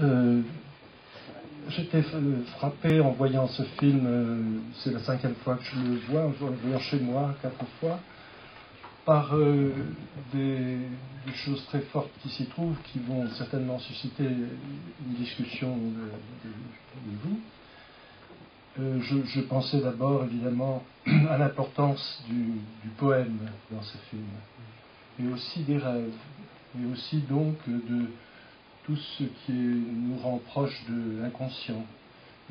Euh, J'étais frappé en voyant ce film, c'est la 5e fois que je le vois, en le voyant chez moi 4 fois, par des choses très fortes qui s'y trouvent, qui vont certainement susciter une discussion de vous. Je pensais d'abord évidemment à l'importance du poème dans ce film, et aussi des rêves, et aussi donc de tout ce qui nous rend proche de l'inconscient.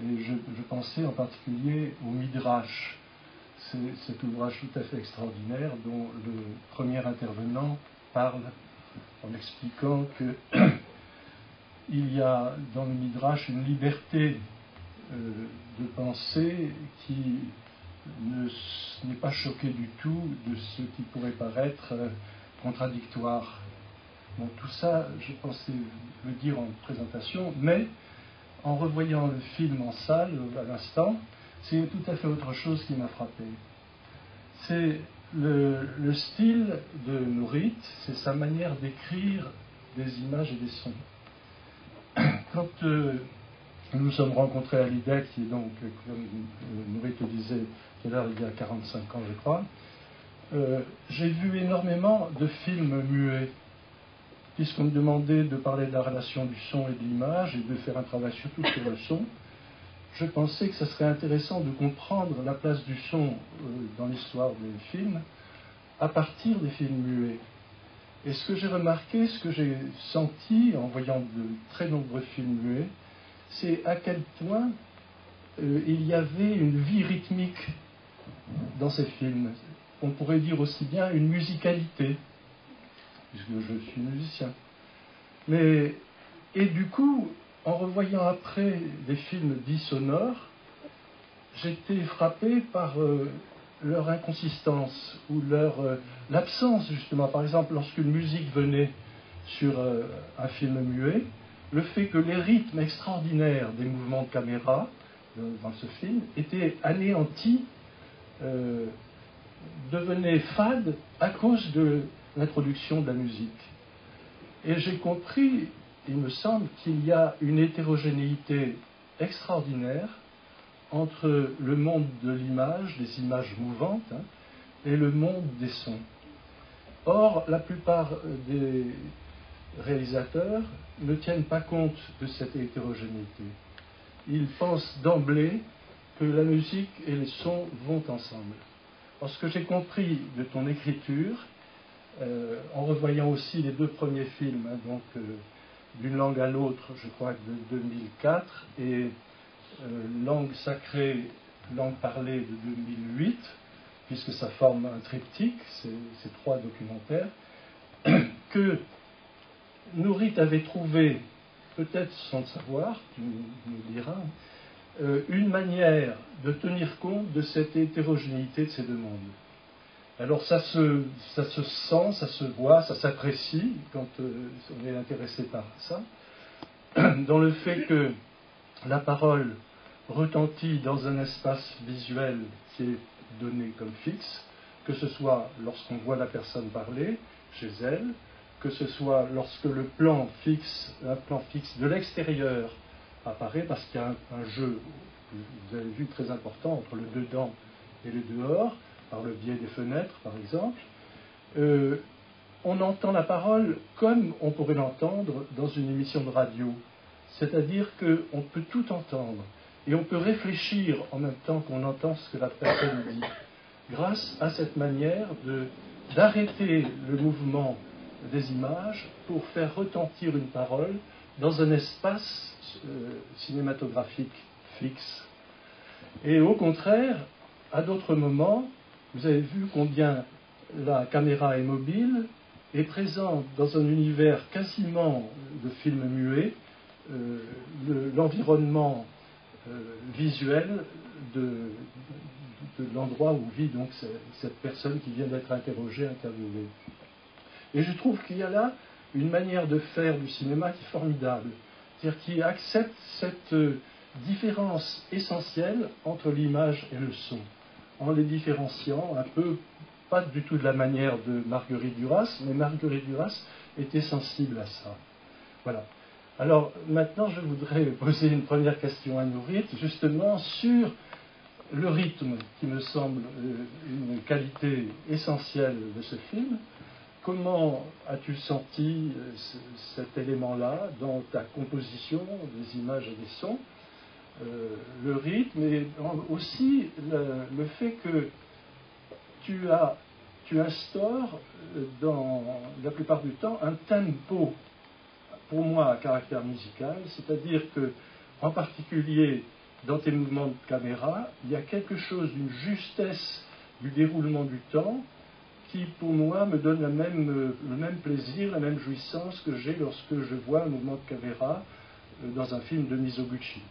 Et je pensais en particulier au Midrash, cet ouvrage tout à fait extraordinaire dont le premier intervenant parle en expliquant qu'il y a dans le Midrash une liberté de pensée qui n'est pas choquée du tout de ce qui pourrait paraître contradictoire. Bon, tout ça, je pensais le dire en présentation, mais en revoyant le film en salle à l'instant, c'est tout à fait autre chose qui m'a frappé. C'est le style de Nourit, c'est sa manière d'écrire des images et des sons. Quand nous nous sommes rencontrés à l'IDEC, qui est donc, comme Nourit le disait tout à l'heure, il y a 45 ans, je crois, j'ai vu énormément de films muets, puisqu'on me demandait de parler de la relation du son et de l'image et de faire un travail surtout sur le son. Je pensais que ce serait intéressant de comprendre la place du son dans l'histoire des films à partir des films muets. Et ce que j'ai remarqué, ce que j'ai senti en voyant de très nombreux films muets, c'est à quel point il y avait une vie rythmique dans ces films. On pourrait dire aussi bien une musicalité, puisque je suis musicien. Et du coup, en revoyant après des films dits sonores, j'étais frappé par leur inconsistance ou l'absence, justement. Par exemple, lorsqu'une musique venait sur un film muet, le fait que les rythmes extraordinaires des mouvements de caméra dans ce film étaient anéantis, devenaient fades à cause de l'introduction de la musique. Et j'ai compris, il me semble, qu'il y a une hétérogénéité extraordinaire entre le monde de l'image, des images mouvantes, et le monde des sons. Or, la plupart des réalisateurs ne tiennent pas compte de cette hétérogénéité. Ils pensent d'emblée que la musique et les sons vont ensemble. Or, ce que j'ai compris de ton écriture, en revoyant aussi les 2 premiers films, donc D'une langue à l'autre, je crois que de 2004, et Langue sacrée, langue parlée de 2008, puisque ça forme un triptyque, ces 3 documentaires, que Nourit avait trouvé, peut-être sans le savoir, tu nous diras, une manière de tenir compte de cette hétérogénéité de ces 2 mondes. Alors ça se sent, ça se voit, ça s'apprécie quand on est intéressé par ça, dans le fait que la parole retentit dans un espace visuel qui est donné comme fixe, que ce soit lorsqu'on voit la personne parler chez elle, que ce soit lorsque un plan fixe de l'extérieur apparaît, parce qu'il y a un jeu, vous avez vu, très important entre le dedans et le dehors, par le biais des fenêtres, par exemple. On entend la parole comme on pourrait l'entendre dans une émission de radio. C'est-à-dire qu'on peut tout entendre. Et on peut réfléchir en même temps qu'on entend ce que la personne dit. Grâce à cette manière d'arrêter le mouvement des images pour faire retentir une parole dans un espace cinématographique fixe. Et au contraire, à d'autres moments, vous avez vu combien la caméra est mobile, est présente dans un univers quasiment de film muet, l'environnement visuel de l'endroit où vit donc cette personne qui vient d'être interrogée, interviewée. Et je trouve qu'il y a là une manière de faire du cinéma qui est formidable, c'est-à-dire qui accepte cette différence essentielle entre l'image et le son, en les différenciant un peu, pas du tout de la manière de Marguerite Duras, mais Marguerite Duras était sensible à ça. Voilà. Alors maintenant, je voudrais poser une première question à Nourit, justement sur le rythme, qui me semble une qualité essentielle de ce film. Comment as-tu senti cet élément-là dans ta composition des images et des sons, le rythme et aussi le fait que tu instaures dans la plupart du temps un tempo, pour moi, à caractère musical, c'est-à-dire que, en particulier dans tes mouvements de caméra, il y a quelque chose d'une justesse du déroulement du temps qui, pour moi, me donne le même plaisir, la même jouissance que j'ai lorsque je vois un mouvement de caméra dans un film de Mizoguchi.